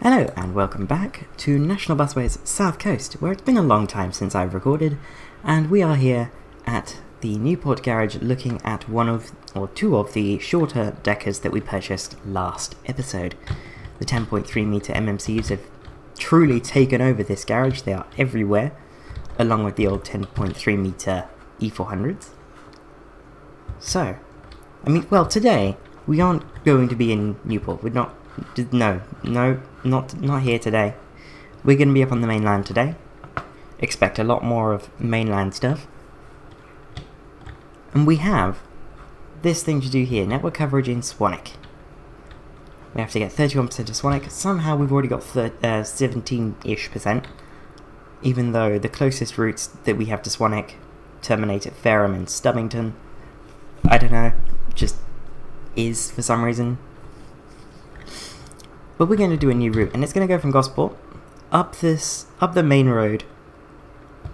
Hello and welcome back to National Busways South Coast, where it's been a long time since I've recorded, and we are here at the Newport garage looking at two of the shorter deckers that we purchased last episode. The 10.3 meter MMCs have truly taken over this garage. They are everywhere, along with the old 10.3 meter E400s. So, today we aren't going to be in Newport. We're not. No, not here today. We're going to be up on the mainland today. Expect a lot more of mainland stuff. And we have this thing to do here, network coverage in Swanwick. We have to get 31% of Swanwick. Somehow we've already got 17-ish%, even though the closest routes that we have to Swanwick terminate at Fareham and Stubbington. I don't know, just is for some reason. But we're going to do a new route, and it's going to go from Gosport up the main road,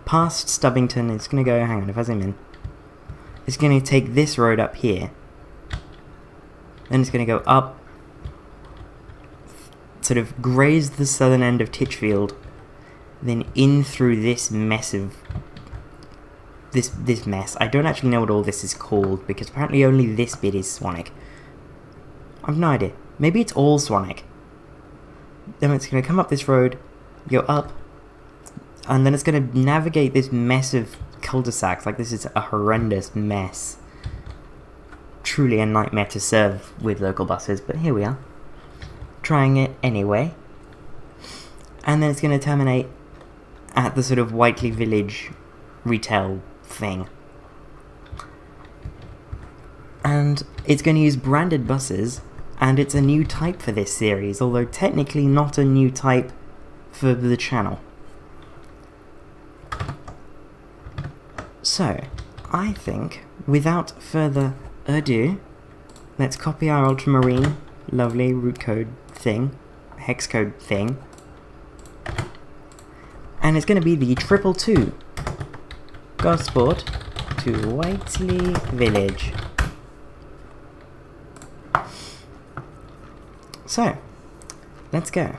past Stubbington. It's going to go, hang on, if I zoom in, it's going to take this road up here, then it's going to go up, sort of graze the southern end of Titchfield, then in through this mess of this mess. I don't actually know what all this is called, because apparently only this bit is Swanwick. I've no idea. Maybe it's all Swanwick. Then it's going to come up this road, go up, and then it's going to navigate this mess of cul-de-sacs. Like, this is a horrendous mess. Truly a nightmare to serve with local buses, but here we are. Trying it anyway. And then it's going to terminate at the sort of Whiteley Village retail thing. And it's going to use branded buses. And it's a new type for this series, although technically not a new type for the channel. So, I think, without further ado, let's copy our ultramarine, lovely route code thing, hex code thing, and it's going to be the TripleTwo, Gosport to Whiteley Village. So, let's go.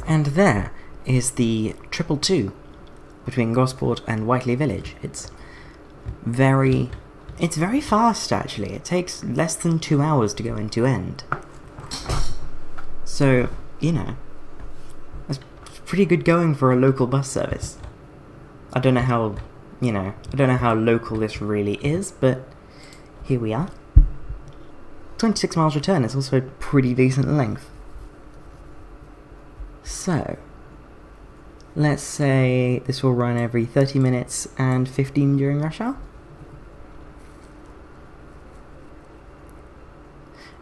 And there is the TripleTwo between Gosport and Whiteley Village. It's very fast, actually. It takes less than 2 hours to go end to end. So, you know, that's pretty good going for a local bus service. I don't know how, I don't know how local this really is, but here we are. 26 miles return is also pretty decent length. So, let's say this will run every 30 minutes and 15 during rush hour.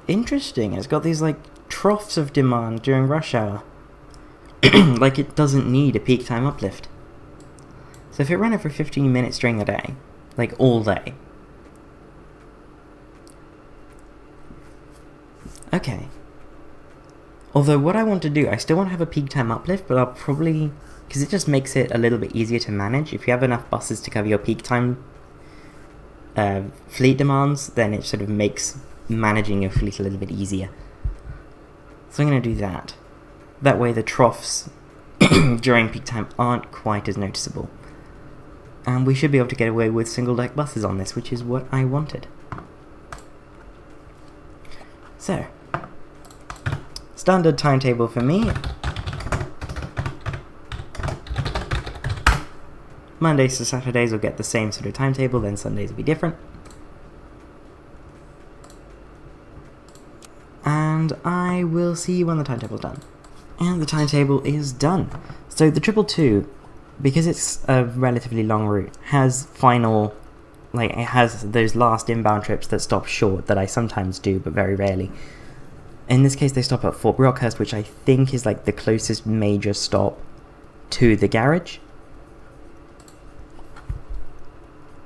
Interesting, it's got these like troughs of demand during rush hour. Like it doesn't need a peak time uplift. So if it ran every 15 minutes during the day, like all day. Okay. Although what I want to do, I still want to have a peak time uplift, but I'll probably, because it just makes it a little bit easier to manage. If you have enough buses to cover your peak time fleet demands, then it sort of makes managing your fleet a little bit easier. So I'm going to do that. That way the troughs during peak time aren't quite as noticeable. And we should be able to get away with single deck buses on this, which is what I wanted. So, standard timetable for me. Mondays to Saturdays will get the same sort of timetable, then Sundays will be different. And I will see you when the timetable's done. And the timetable is done. So the TripleTwo, because it's a relatively long route, has final, like it has those last inbound trips that stop short that I sometimes do, but very rarely. In this case they stop at Fort Brockhurst, which I think is like the closest major stop to the garage.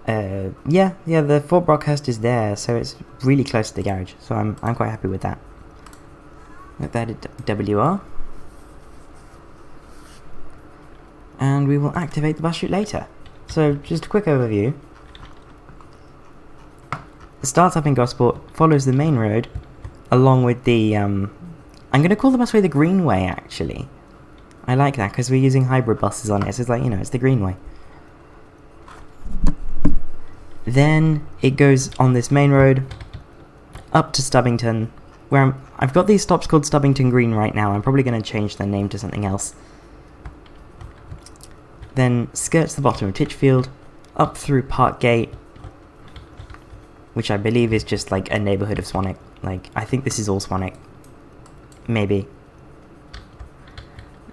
Yeah, the Fort Brockhurst is there, so it's really close to the garage, so I'm quite happy with that. Let that WR. And we will activate the bus route later. So, just a quick overview. It starts up in Gosport, follows the main road, along with the, I'm going to call the busway the Greenway, actually. I like that, because we're using hybrid buses on it, so it's like, it's the Greenway. Then, it goes on this main road, up to Stubbington, where I've got these stops called Stubbington Green right now. I'm probably going to change their name to something else. Then skirts the bottom of Titchfield, up through Park Gate, which I believe is just like a neighbourhood of Swanwick. Like, I think this is all Swanwick. Maybe.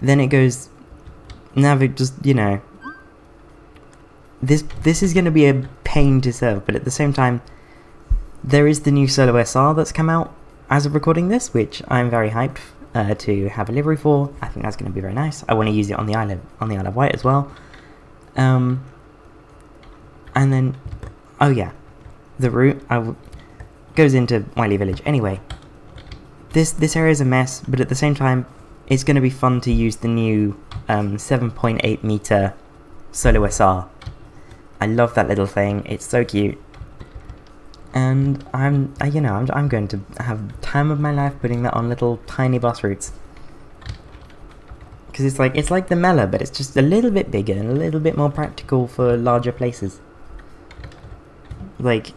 Then it goes, now it just, this is going to be a pain to serve, but at the same time, there is the new Solo SR that's come out as of recording this, which I'm very hyped to have a livery for. I think that's going to be very nice. I want to use it on the Isle of Wight as well. And then, oh yeah, the route goes into Whiteley Village. Anyway, this area is a mess, but at the same time, it's going to be fun to use the new 7.8 meter Solo SR. I love that little thing. It's so cute. And I'm going to have time of my life putting that on little tiny bus routes. Because it's like the Mela, but it's just a little bit bigger and a little bit more practical for larger places. Like,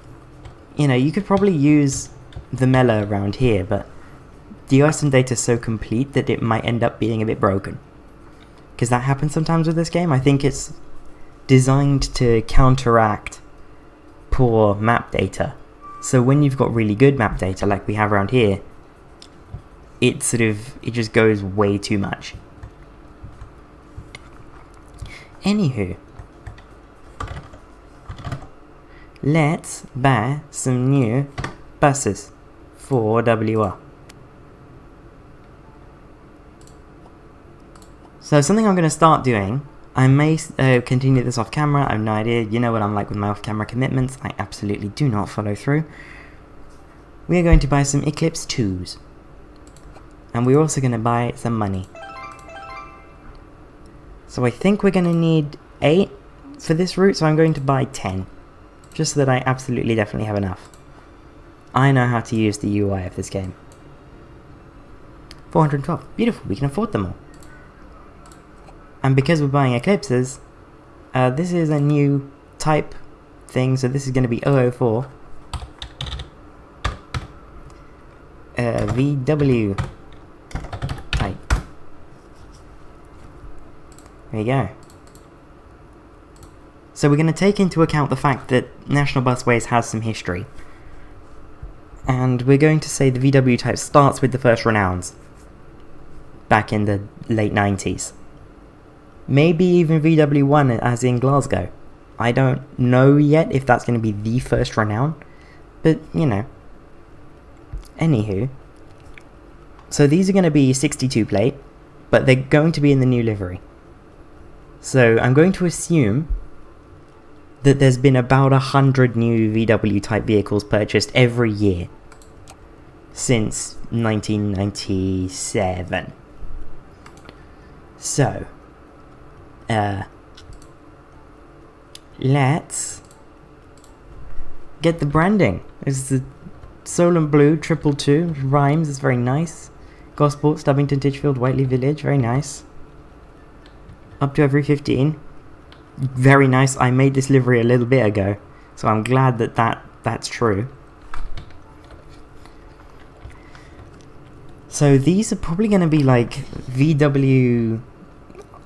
you could probably use the Mela around here, but the OSM data is so complete that it might end up being a bit broken. Because that happens sometimes with this game. I think it's designed to counteract poor map data. So when you've got really good map data like we have around here, it just goes way too much. Anywho, let's buy some new buses for WR. So something I'm going to start doing, I may continue this off camera, I have no idea. You know what I'm like with my off camera commitments, I absolutely do not follow through. We are going to buy some Eclipse 2s. And we're also going to buy some money. So I think we're going to need 8 for this route, so I'm going to buy 10. Just so that I absolutely definitely have enough. I know how to use the UI of this game. 412, beautiful, we can afford them all. And because we're buying Eclipses, this is a new type thing, so this is going to be 004. VW type. There you go. So we're going to take into account the fact that National Busways has some history. And we're going to say the VW type starts with the first renowns. Back in the late 90s. Maybe even VW1 as in Glasgow. I don't know yet if that's going to be the first renown. But, you know. Anywho. So these are going to be 62 plate. But they're going to be in the new livery. So I'm going to assume that there's been about 100 new VW type vehicles purchased every year since 1997. So, let's get the branding. This is the Solent Blue TripleTwo, rhymes, it's very nice. Gosport, Stubbington, Titchfield, Whiteley Village, very nice. Up to every 15. Very nice. I made this livery a little bit ago, so I'm glad that that's true. So these are probably going to be like VW...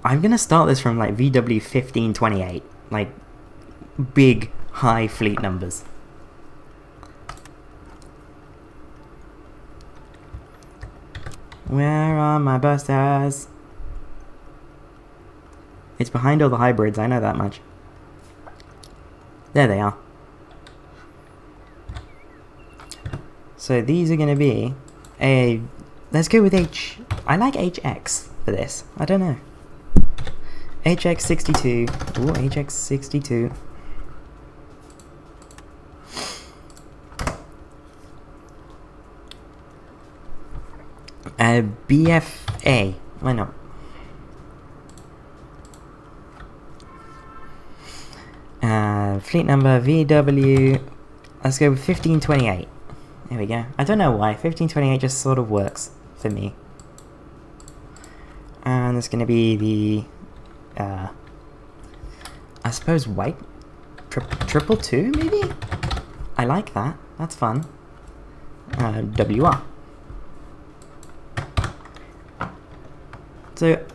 I'm going to start this from like VW 1528, like big, high fleet numbers. Where are my buses? It's behind all the hybrids, I know that much. There they are. So these are going to be a... Let's go with H... I like HX for this. I don't know. HX62. Ooh, HX62. BFA. Why not? Fleet number VW. Let's go with 1528. There we go. I don't know why. 1528 just sort of works for me. And it's going to be the... I suppose white? TripleTwo, maybe? I like that. That's fun. WR. So,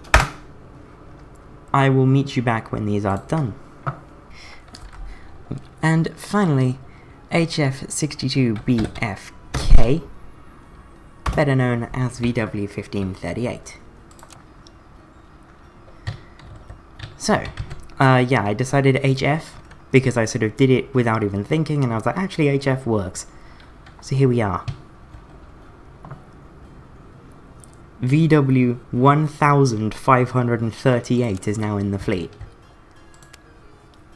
I will meet you back when these are done. And finally, HF62BFK, better known as VW1538. So, yeah, I decided HF because I sort of did it without even thinking, and I was like, actually HF works. So here we are. VW 1538 is now in the fleet.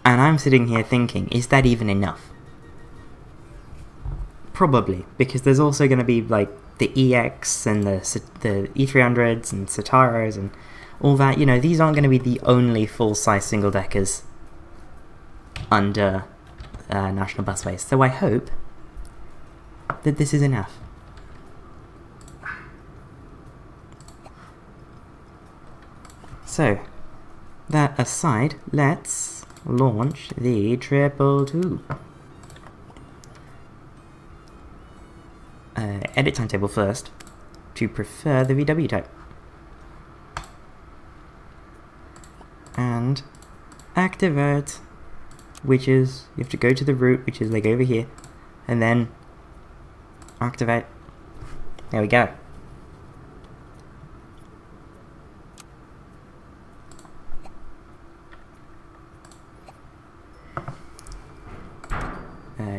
And I'm sitting here thinking, is that even enough? Probably, because there's also going to be like the EX and the E300s and Citaros and all that. You know, these aren't going to be the only full-size single-deckers under National Busways. So I hope that this is enough. So, that aside, let's launch the TripleTwo. Edit timetable first, to prefer the VW type. And activate, which is, you have to go to the route, which is like over here, and then activate. There we go.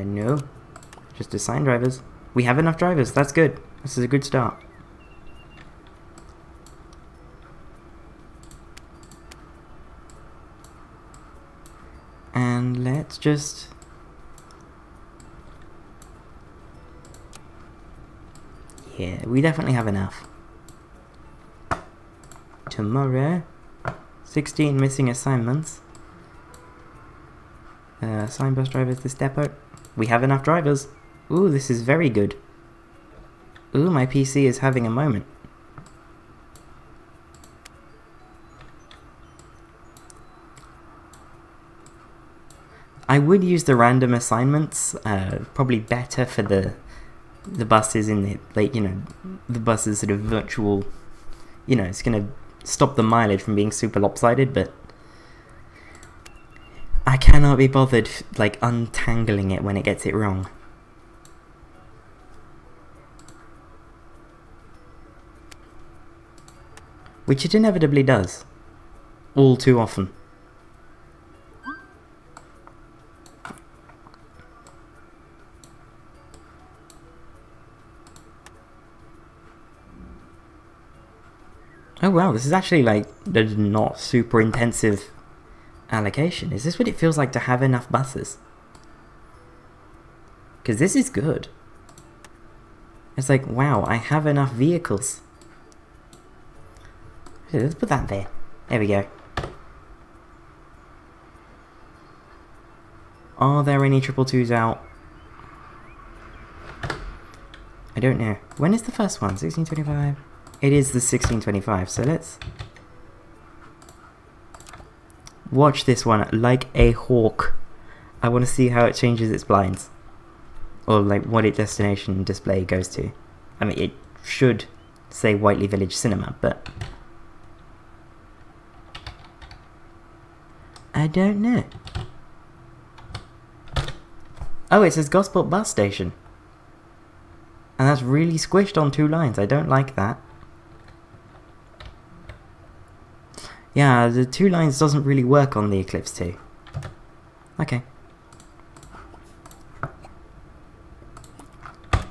No, just assign drivers. We have enough drivers, that's good. This is a good start. And let's just... Yeah, we definitely have enough. Tomorrow, 16 missing assignments. Assign bus drivers this depot. We have enough drivers. Ooh, this is very good. Ooh, my PC is having a moment. I would use the random assignments, probably better for the buses in the, like, you know, the buses sort of virtual, you know, it's gonna stop the mileage from being super lopsided, but I cannot be bothered, like, untangling it when it gets it wrong. Which it inevitably does. All too often. Oh wow, this is actually like the not super intensive allocation. Is this what it feels like to have enough buses? Because this is good. It's like, wow, I have enough vehicles. Let's put that there. There we go. Are there any 222s out? I don't know. When is the first one? 1625? It is the 1625, so let's watch this one like a hawk. I want to see how it changes its blinds. Or like what its destination display goes to. I mean, it should say Whiteley Village Cinema, but I don't know. Oh, it says Gosport bus station. And that's really squished on 2 lines. I don't like that. Yeah, the 2 lines doesn't really work on the Eclipse 2. Okay.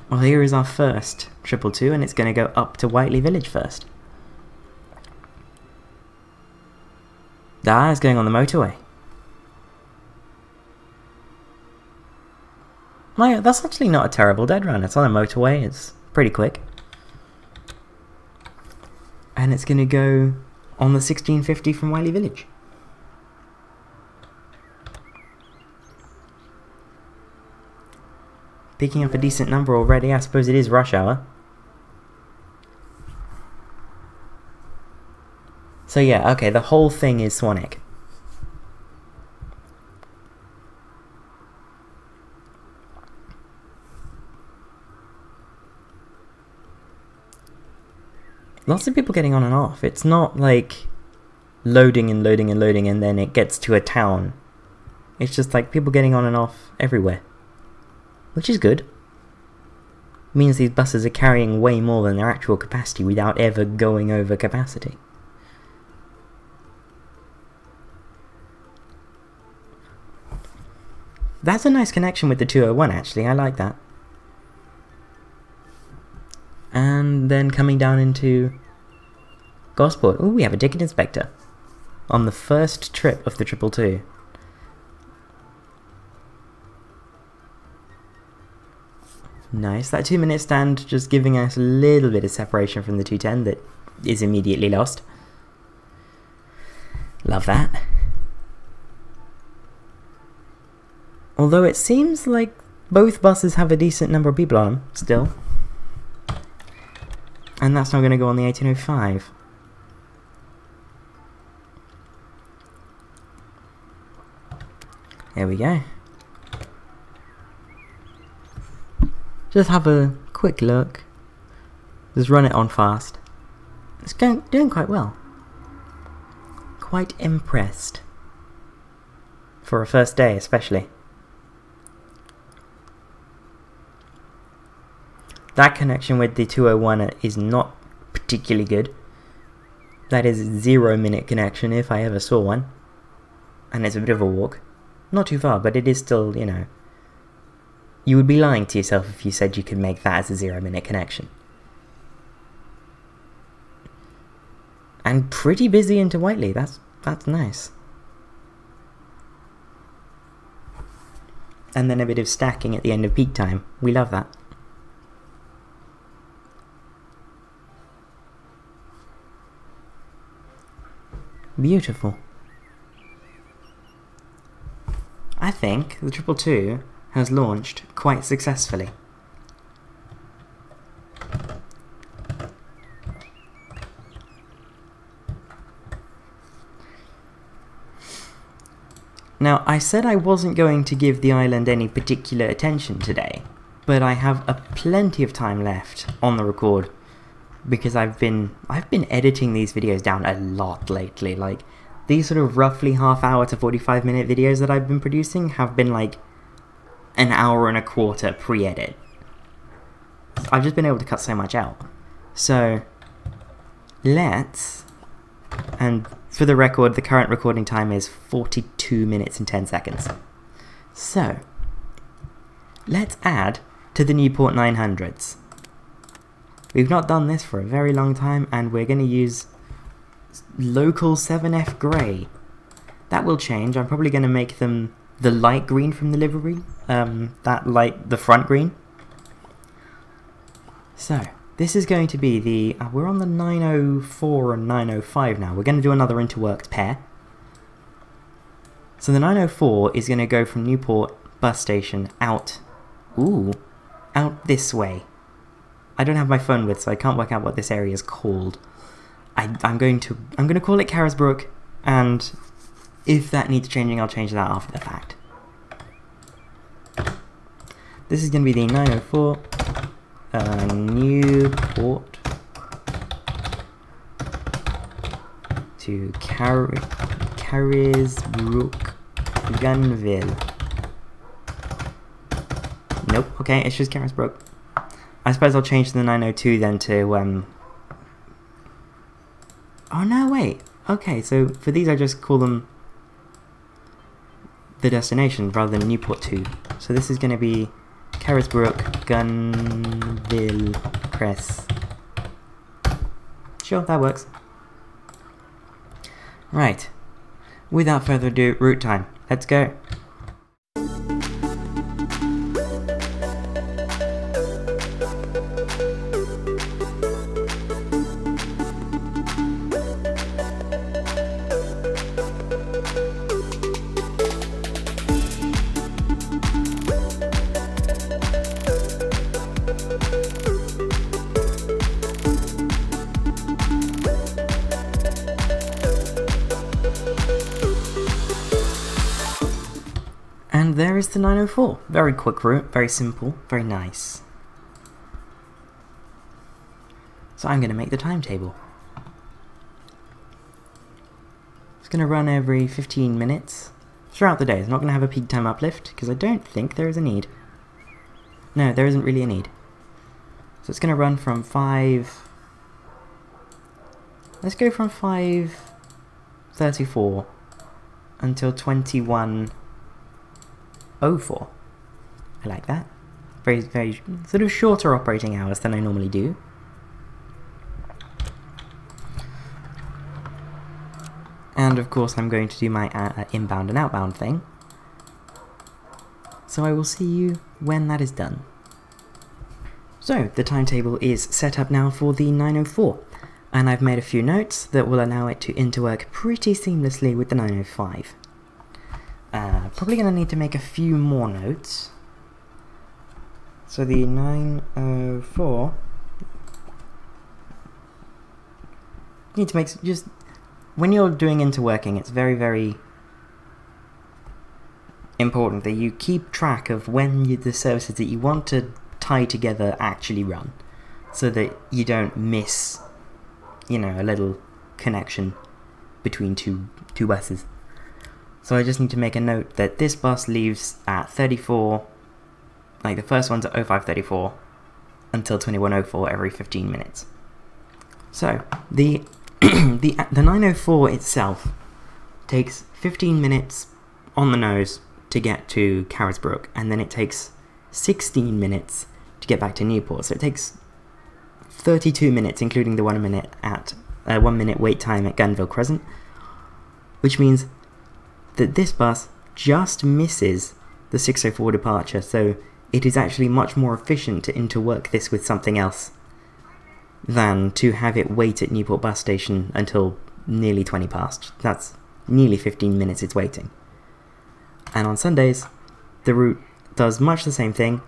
Well, here is our first 222, and it's going to go up to Whiteley Village first. It's going on the motorway. That's actually not a terrible dead run. It's on a motorway, it's pretty quick. And it's going to go on the 1650 from Whiteley Village. Picking up a decent number already. I suppose it is rush hour. So yeah, okay, the whole thing is Swanwick. Lots of people getting on and off. It's not like loading and loading and loading and then it gets to a town. It's just like people getting on and off everywhere. Which is good. Means these buses are carrying way more than their actual capacity without ever going over capacity. That's a nice connection with the 201 actually, I like that. And then coming down into Gosport. Oh, we have a ticket inspector on the first trip of the 222. Nice, that 2-minute stand just giving us a little bit of separation from the 210 that is immediately lost. Love that. Although it seems like both buses have a decent number of people on them, still. And that's not going to go on the 1805. There we go. Just have a quick look. Just run it on fast. It's doing quite well. Quite impressed. For a first day especially. That connection with the 201 is not particularly good. That is a 0-minute connection if I ever saw one. And it's a bit of a walk. Not too far, but it is still, you know. You would be lying to yourself if you said you could make that as a 0-minute connection. And pretty busy into Whiteley, that's nice. And then a bit of stacking at the end of peak time. We love that. Beautiful. I think the 222 has launched quite successfully. Now, I said I wasn't going to give the island any particular attention today, but I have plenty of time left on the record because I've been editing these videos down a lot lately. Like, these sort of roughly half-hour to 45-minute videos that I've been producing have been like an hour and a quarter pre-edit. I've just been able to cut so much out. So let's, and for the record, the current recording time is 42 minutes and 10 seconds. So let's add to the Newport 900s. We've not done this for a very long time, and we're going to use local 7F grey. That will change. I'm probably going to make them the light green from the livery, the front green. So this is going to be the, we're on the 904 and 905 now. We're going to do another interworked pair. So the 904 is going to go from Newport bus station out, out this way. I don't have my phone with, so I can't work out what this area is called. I'm going to call it Carisbrooke, and if that needs changing, I'll change that after the fact. This is going to be the 904 Newport to Carisbrooke, Gunville. Nope. Okay, it's just Carisbrooke. I suppose I'll change the 902 then to oh no, wait. Okay, so for these I just call them the destination rather than Newport 2. So this is going to be Carisbrooke, Gunville Crescent. Sure, that works. Right. Without further ado, route time. Let's go. And there is the 904. Very quick route, very simple, very nice. So I'm going to make the timetable. It's going to run every 15 minutes throughout the day. It's not going to have a peak time uplift, because I don't think there is a need. No, there isn't really a need. So it's going to run from 5... Let's go from 5:34 until 21:04. I like that. Very, very sort of shorter operating hours than I normally do. And of course I'm going to do my inbound and outbound thing. So I will see you when that is done. So the timetable is set up now for the 904. And I've made a few notes that will allow it to interwork pretty seamlessly with the 905. Probably going to need to make a few more notes. So the 904... need to make just... When you're doing interworking, it's very, very important that you keep track of when the services that you want to tie together actually run. So that you don't miss, you know, a little connection between two buses. So I just need to make a note that this bus leaves at 34, like the first one's at 05:34 until 21:04 every 15 minutes. So the 904 itself takes 15 minutes on the nose to get to Carisbrooke, and then it takes 16 minutes to get back to Newport. So it takes 32 minutes, including the 1 minute at 1 minute wait time at Gunville Crescent, which means that this bus just misses the 6:04 departure. So it is actually much more efficient to interwork this with something else than to have it wait at Newport bus station until nearly 20 past. That's nearly 15 minutes it's waiting. And on Sundays, the route does much the same thing,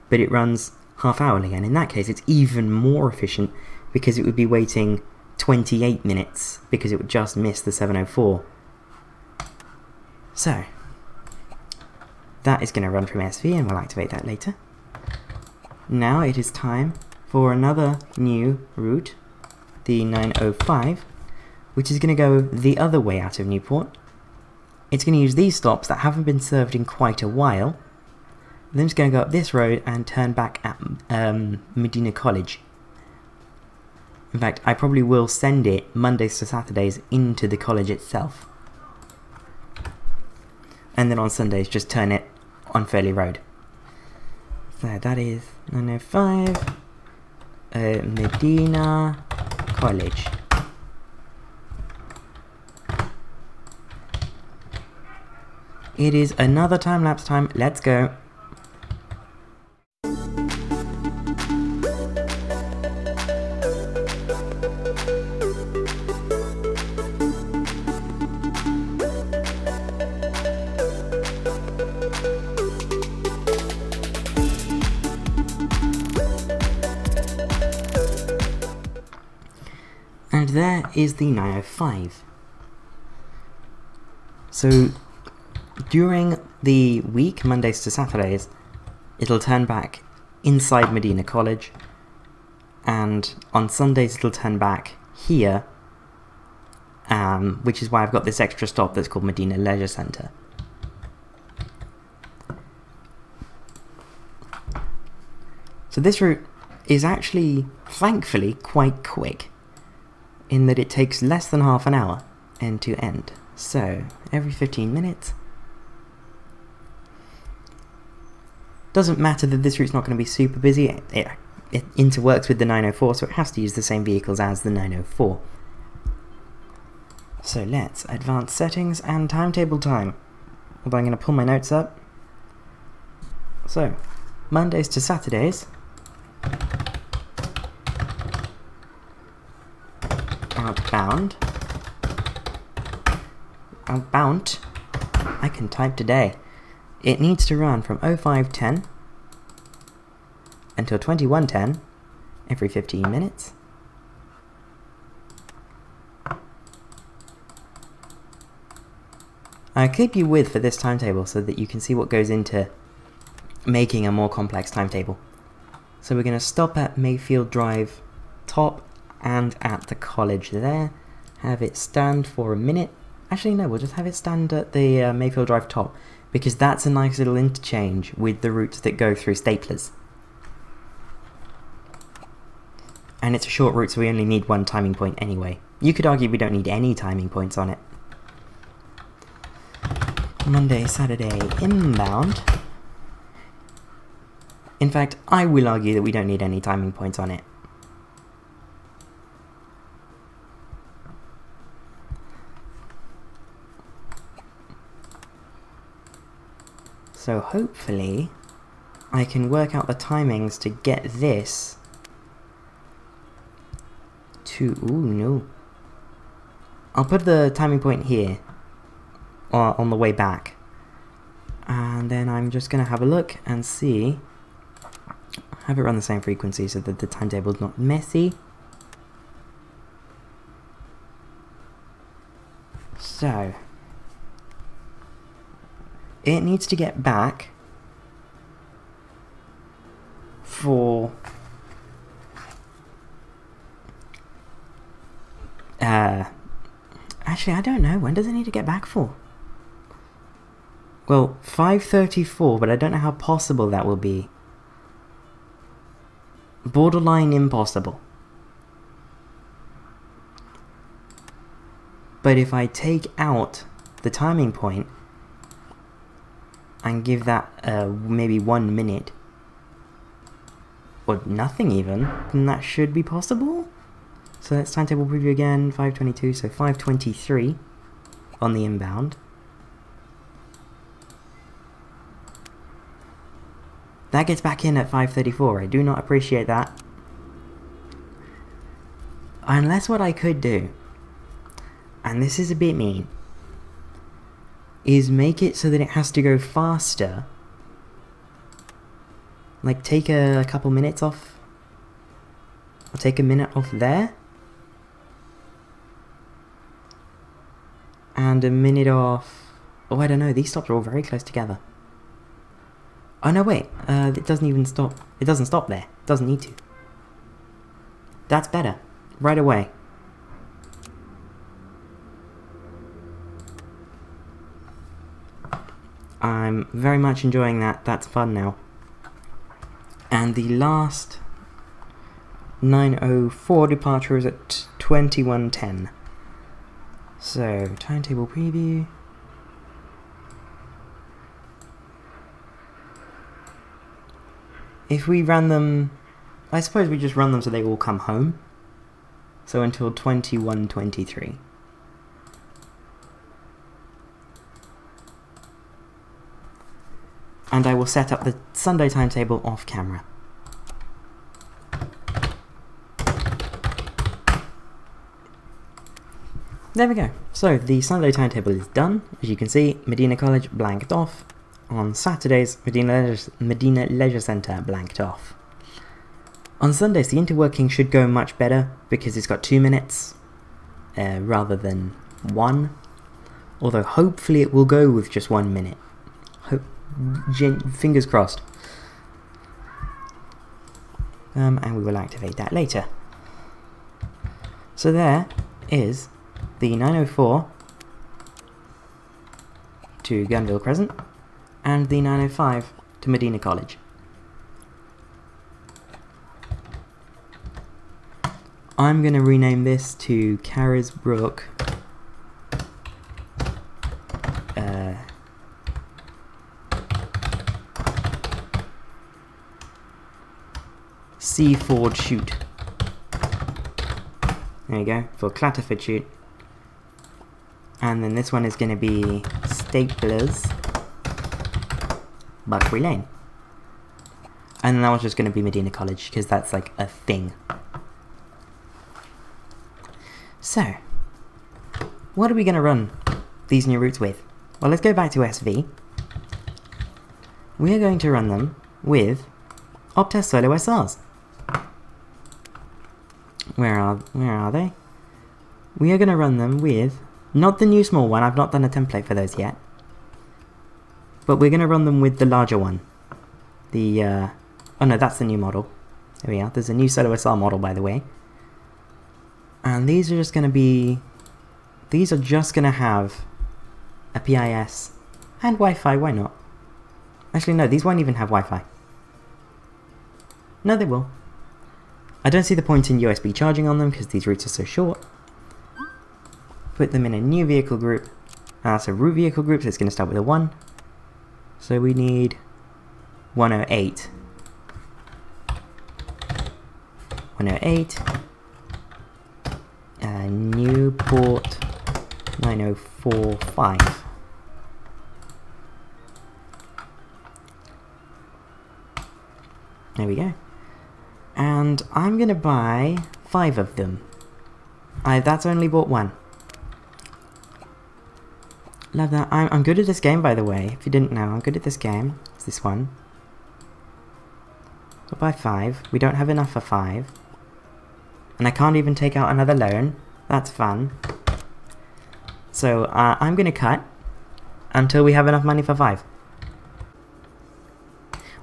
but it runs half-hourly, and in that case it's even more efficient because it would be waiting 28 minutes because it would just miss the 7:04. So, that is going to run from SV, and we'll activate that later. Now it is time for another new route, the 905, which is going to go the other way out of Newport. It's going to use these stops that haven't been served in quite a while. Then it's going to go up this road and turn back at Medina College. In fact, I probably will send it Mondays to Saturdays into the college itself. And then on Sundays just turn it on Fairley Road. So that is 905 Medina College. It is another time-lapse time. Let's go. And there is the 905. So during the week, Mondays to Saturdays, it'll turn back inside Medina College, and on Sundays it'll turn back here, which is why I've got this extra stop that's called Medina Leisure Centre. So this route is actually, thankfully, quite quick, in that it takes less than half an hour end to end. So, every 15 minutes. Doesn't matter that this route's not going to be super busy, it interworks with the 904, so it has to use the same vehicles as the 904. So let's advance settings and timetable time. Although I'm going to pull my notes up. So, Mondays to Saturdays. Outbound. Outbound. I can type today. It needs to run from 0510 until 2110 every 15 minutes. I'll keep you with for this timetable so that you can see what goes into making a more complex timetable. So we're going to stop at Mayfield Drive top and at the college there. Have it stand for a minute. Actually no, we'll just have it stand at the Mayfield Drive top, because that's a nice little interchange with the routes that go through Staplers. And it's a short route, so we only need one timing point anyway. You could argue we don't need any timing points on it. Monday, Saturday, inbound. In fact, I will argue that we don't need any timing points on it. So hopefully I can work out the timings to get this to... Ooh, no. I'll put the timing point here on the way back. And then I'm just going to have a look and see... Have it run the same frequency so that the timetable is not messy. So... It needs to get back for actually I don't know, when does it need to get back for? Well, 5:34, but I don't know how possible that will be. Borderline impossible. But if I take out the timing point and give that maybe 1 minute, or nothing even, then that should be possible. So let's timetable preview again, 5:22, so 5:23 on the inbound. That gets back in at 5:34, I do not appreciate that. Unless what I could do, and this is a bit mean, is make it so that it has to go faster. Like take a couple minutes off. Or take a minute off there. And a minute off... Oh, I don't know, these stops are all very close together. Oh no, wait, it doesn't even stop. It doesn't stop there. It doesn't need to. That's better. Right away. I'm very much enjoying that. That's fun now. And the last 9:04 departure is at 21:10. So, timetable preview. If we run them, I suppose we just run them so they all come home. So until 21:23. And I will set up the Sunday timetable off camera. There we go. So the Sunday timetable is done. As you can see, Medina College blanked off. On Saturdays, Medina Leisure Centre blanked off. On Sundays, the interworking should go much better because it's got 2 minutes rather than 1. Although hopefully it will go with just 1 minute. Fingers crossed. And we will activate that later. So there is the 9:04 to Gunville Crescent and the 9:05 to Medina College. I'm going to rename this to Carisbrooke Seaford Shoot. There you go, for Clatterford Shoot. And then this one is going to be Staplers Buckley Lane. And then that one's just going to be Medina College, because that's like a thing. So, what are we going to run these new routes with? Well, let's go back to SV. We are going to run them with Optare Solo SRs. Where are they? We are going to run them with, not the new small one, I've not done a template for those yet. But we're going to run them with the larger one. The, oh no, that's the new model. There we are, there's a new Solo SR model, by the way. And these are just going to be, these are just going to have a PIS and Wi-Fi, why not? Actually no, these won't even have Wi-Fi. No, they will. I don't see the point in USB charging on them because these routes are so short. Put them in a new vehicle group. So route vehicle group, so it's going to start with a 1. So we need 108. 108. Newport 9045. There we go. And I'm going to buy 5 of them. That's only bought 1. Love that. I'm good at this game, by the way. If you didn't know, I'm good at this game. It's this one. I'll buy 5. We don't have enough for 5. And I can't even take out another loan. That's fun. So I'm going to cut until we have enough money for 5.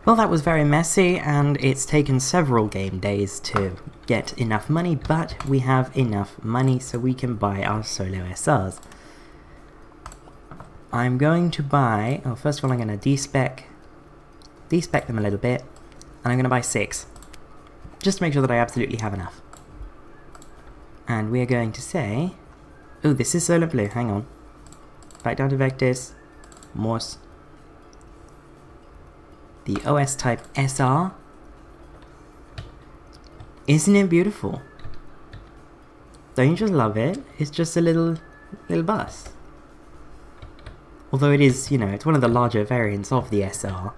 Well, that was very messy, and it's taken several game days to get enough money, but we have enough money so we can buy our Solo SRs. I'm going to buy, oh, first of all I'm going to de-spec them a little bit, and I'm going to buy 6, just to make sure that I absolutely have enough. And we are going to say, oh, this is Solo Blue, hang on. Back down to Vectors, Morse. The OS type SR. Isn't it beautiful? Don't you just love it? It's just a little bus. Although it is, you know, it's one of the larger variants of the SR.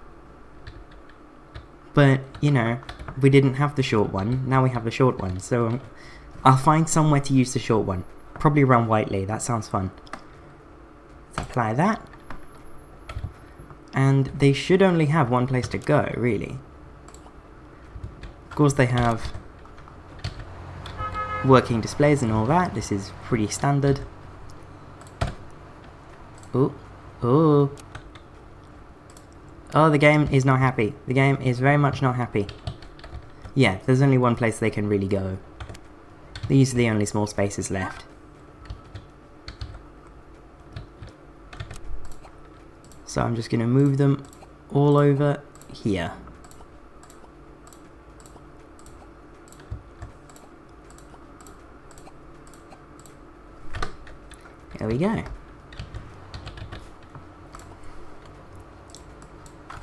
But, you know, we didn't have the short one, now we have the short one, so I'll find somewhere to use the short one. Probably around Whiteley, that sounds fun. Let's apply that. And they should only have one place to go, really. Of course they have working displays and all that, this is pretty standard. Ooh, ooh. Oh, the game is not happy. The game is very much not happy. Yeah, there's only one place they can really go. These are the only small spaces left. So I'm just going to move them all over here. There we go.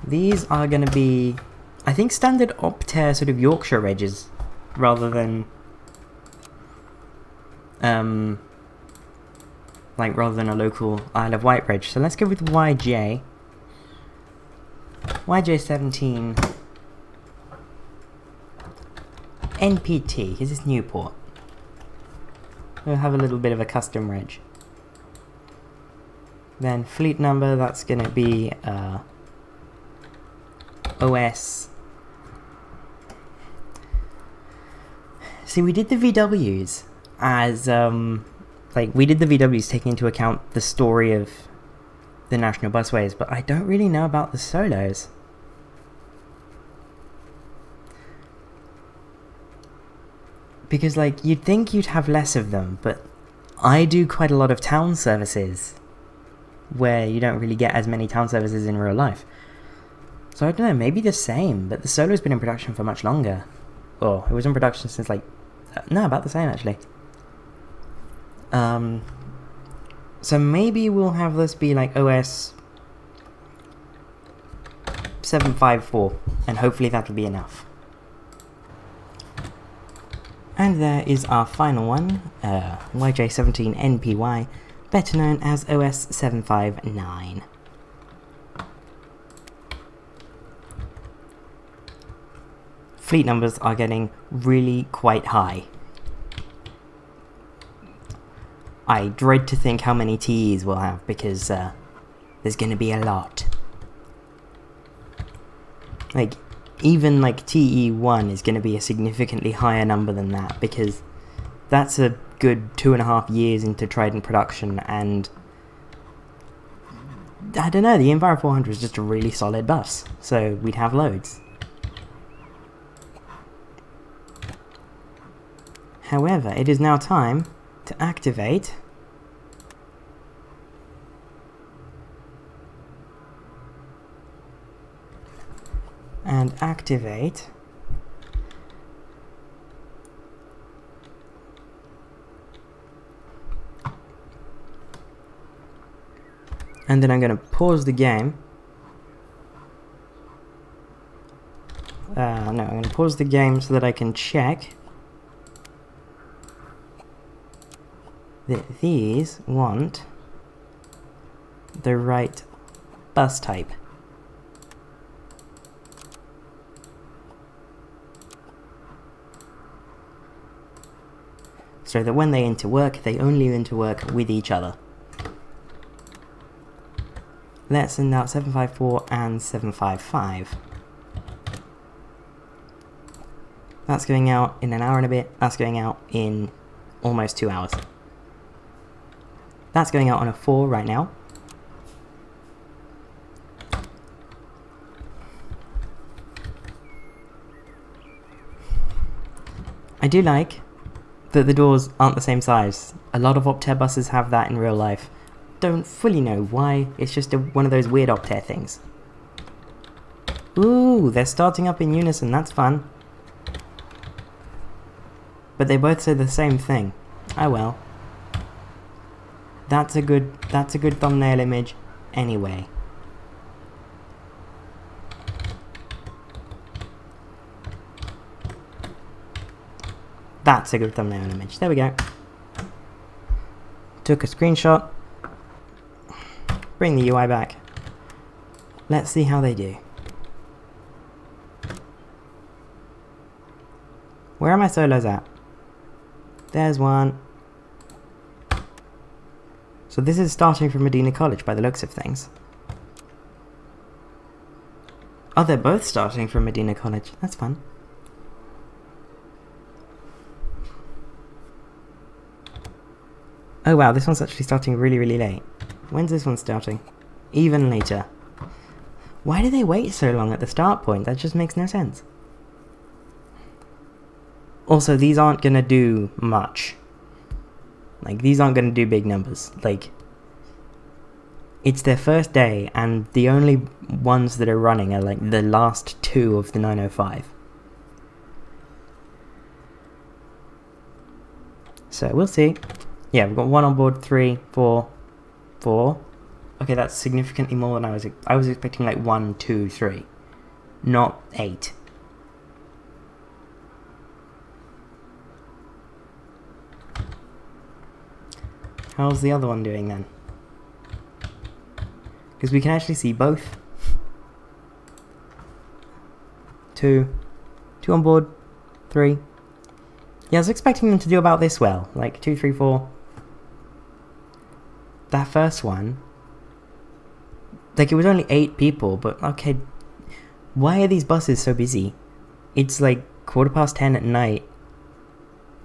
These are going to be, I think, standard Optare sort of Yorkshire wedges, rather than rather than a local Isle of Wight wedge. So let's go with YJ17 NPT. Is this Newport? We'll have a little bit of a custom wedge. Then fleet number, that's going to be OS. See, we did the VWs as we did the VWs taking into account the story of the National Busways, but I don't really know about the solos. Because you'd think you'd have less of them, but I do quite a lot of town services where you don't really get as many town services in real life. So I don't know, maybe the same, but the solo's been in production for much longer. Well, it was in production since no, about the same actually. So maybe we'll have this be OS 754, and hopefully that'll be enough. And there is our final one, YJ17NPY, better known as OS 759. Fleet numbers are getting really quite high. I dread to think how many TEs we'll have, because there's going to be a lot. Even TE1 is going to be a significantly higher number than that, because that's a good 2.5 years into Trident production, and I don't know, the Enviro 400 is just a really solid bus, so we'd have loads. However, it is now time to activate and activate and then I'm going to pause the game. No, I'm going to pause the game so that I can check that these want the right bus type. So that when they interwork, they only interwork with each other. Let's send out 754 and 755. That's going out in an hour and a bit. That's going out in almost 2 hours. That's going out on a 4 right now. I do like that the doors aren't the same size. A lot of Optare buses have that in real life. Don't fully know why, it's just one of those weird Optare things. Ooh, they're starting up in unison, that's fun. But they both say the same thing. Oh well. That's a good thumbnail image anyway. That's a good thumbnail image. There we go. Took a screenshot. Bring the UI back. Let's see how they do. Where are my solos at? There's one. So this is starting from Medina College by the looks of things. Oh, they're both starting from Medina College. That's fun. Oh wow, this one's actually starting really, really late. When's this one starting? Even later. Why do they wait so long at the start point? That just makes no sense. Also, these aren't gonna do much. Like, these aren't gonna do big numbers. Like, it's their first day, and the only ones that are running are like the last 2 of the 905. So we'll see. Yeah, we've got 1 on board, 3, 4, 4. Okay, that's significantly more than I was expecting, like 1, 2, 3, not 8. How's the other one doing then? Because we can actually see both. 2 on board, 3. Yeah, I was expecting them to do about this well, like 2, 3, 4. That first one, like, it was only 8 people, but okay, why are these buses so busy? It's like 10:15 at night,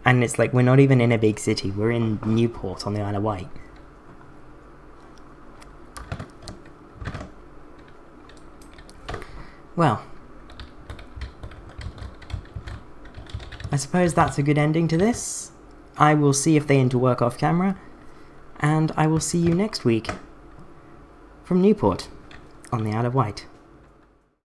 and it's like we're not even in a big city, we're in Newport on the Isle of Wight. Well, I suppose that's a good ending to this. I will see if they interwork off camera, and I will see you next week from Newport on the Isle of Wight.